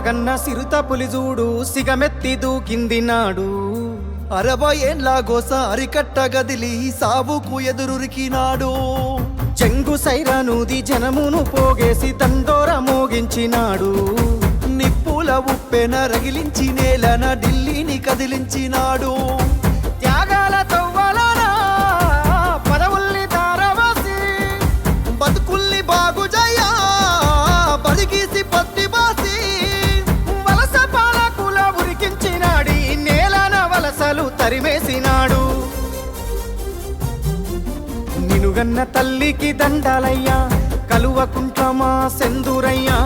గన్న సిరుత పులిజూడు సిగమెత్తి దూకింది నాడు 60 ఏండ్ల గోస అరికట్ట గదిలి సావుకు ఎదురురికినాడు. చెంగు సైరనూది జనమును పోగేసి దండోర మోగించినాడు. నిప్పుల ఉప్పెన రగిలించి నేలన ఢిల్లీని కదిలించినాడు. త్యాగాల తవ్వలన పదవుల్ని దారవాసి బతుకుల్ని బాగుజయ్యా బడిగీసి పత్తి బాసి వలస పాలకుల ఉరికించినాడి నేలన వలసలు తరిమేసినాడు. నినుగన్న తల్లికి దండాలయ్యా కలువకుంట్లమా సెందురయ్యా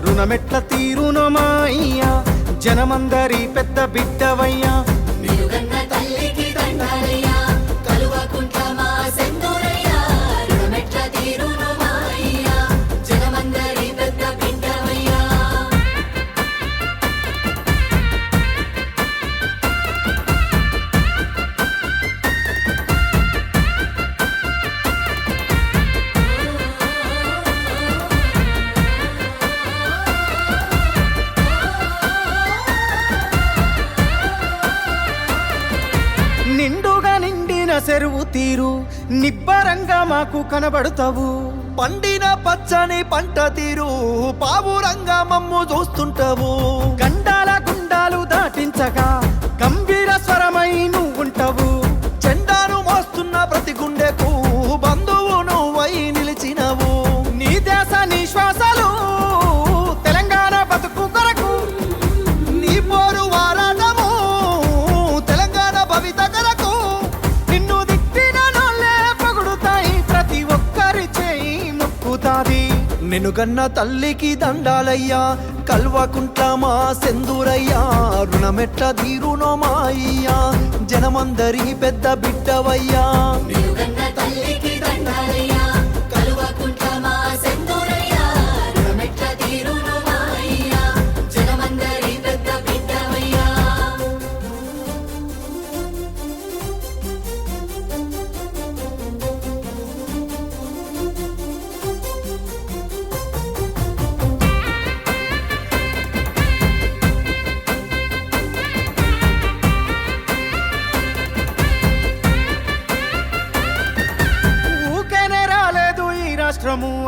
రుణమెట్ల తీరునమా అయ్యా జనమందరి పెద్ద బిడ్డవయ్యా. నిండుగా నిండిన చెరువు తీరు నిబ్బరంగా మాకు కనబడుతావు. పండిన పచ్చని పంట తీరు పావురంగా మమ్ము చూస్తుంటావు. గండాల గుండాలు దాటించగా గంభీర స్వరమై నువ్వుంటావు. జెండాను మోస్తున్న ప్రతి గుండెకు బంధువు నువ్వై నిలిచినవు. నీ దేశ నిశ్వాసాలు తెలంగాణ బతుకు కొరకు నీ పోరు వారాటము తెలంగాణ భవిత కొరకు. నిన్ను దిట్టిన నోళ్ళే పొగుడుతాయి ప్రతి ఒక్కరి చేయి ముక్కుతాది. నిన్నుగన్న తల్లికి దండాలయ్యా కల్వకుంట్లమా సెందురయ్యా రుణమెట్ల తీరునో మాయ్యా జనమందరి పెద్ద బిడ్డవయ్యా.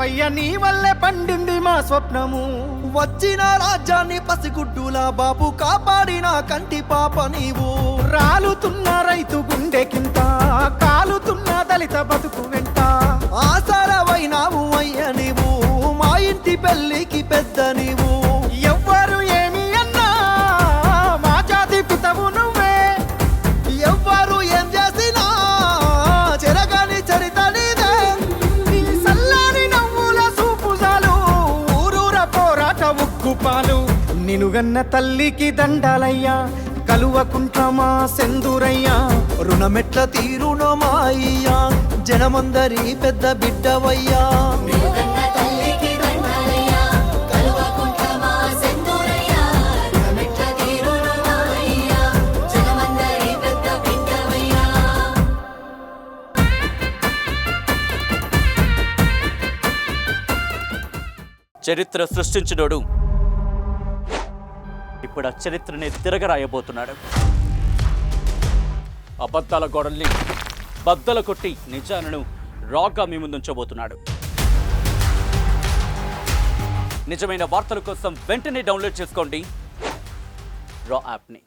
అయ్య నీ వల్లే పండింది మా స్వప్నము. వచ్చిన రాజ్యాన్ని పసిగుడ్డుల బాబు కాపాడిన కంటి పాప నీవు. రాలుతున్న రైతు గుండెకింత కాలుతున్న దళిత బతుకు వెంట ఆసరవైనావు అయ్య నీవు మా ఇంటి పెళ్లికి పెద్ద నీవు. ఎవ్వరు ఏమి అన్నా మా జాతి పితవు నువ్వే. ఎవ్వరు ఏం చేసినా చెరగాని చరిత నీదే. నీ సల్లాని నవ్వుల సూపుజాలు ఊరూర పోరాట ఉక్కుపాలు. నినుగన్న తల్లికి దండాలయ్యా కలువకుంట్లమా సెందురయ్యా రుణమెట్ల తీరునో మాయ్యా జనమందరి పెద్ద బిడ్డవయ్యా. చరిత్ర సృష్టించినోడు ఇప్పుడు ఆ చరిత్రని తిరగరాయబోతున్నాడు. అబద్ధాల గోడల్ని బద్దలు కొట్టి నిజాలను రాగా మీ ముందుంచబోతున్నాడు. నిజమైన వార్తల కోసం వెంటనే డౌన్లోడ్ చేసుకోండి రా యాప్ని.